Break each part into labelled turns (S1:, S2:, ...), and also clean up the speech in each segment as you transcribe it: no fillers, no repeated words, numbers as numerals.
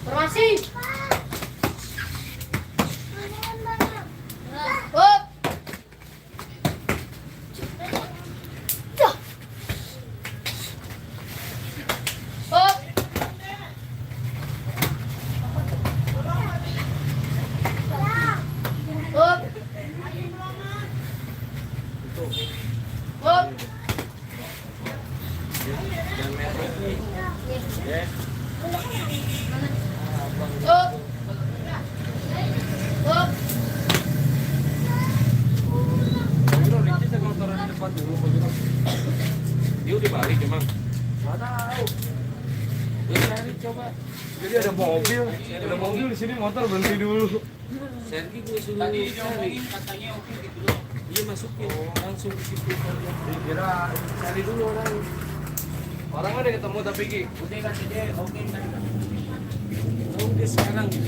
S1: Formasi.
S2: Dia udah balik emang? Nggak tahu. Gue cari coba. Jadi ada mobil di sini, motor berhenti dulu. Sergi gue suruh cari. Katanya oke gitu loh. Dia masukin langsung ke situ. Kira cari dulu orang. Orangnya udah ketemu tapi Ki. Udah kasih dia oke tadi. Oh dia sekarang gitu.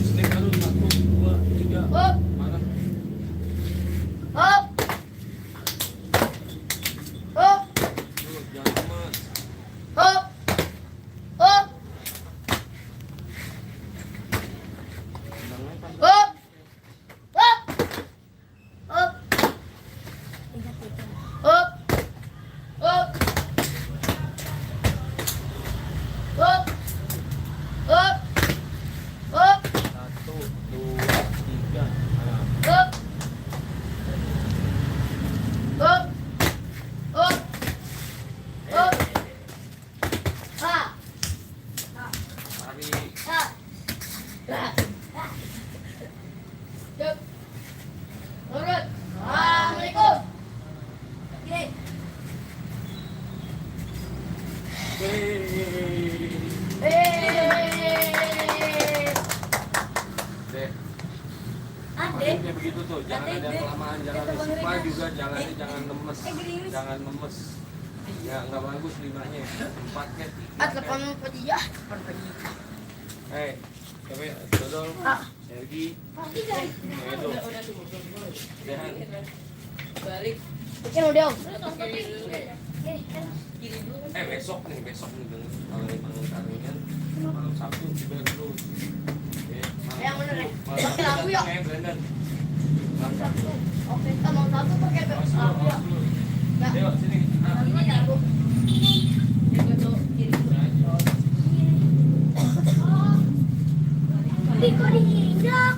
S2: Sini baru 1, 2, 3. Mana? Kayak begitu tuh, jangan ada kelamaan, jangan lupa juga jalannya jangan lemes, jangan lemes. Ya nggak bagus limanya, 4 nya.
S1: Telepon dia.
S2: Coba Dodol, Sergi, Edo, Dehan. Balik.
S1: Mungkin udah.
S2: Besok nih kalau memang taringan malam Sabtu juga dulu.
S1: Yang bener ya.
S2: Pakai
S1: lampu ya.
S2: Brandon.
S1: Oke, kita mau satu pakai lampu ya.
S2: Ayo sini.
S1: Ini ya, Bu. Kok diinjak?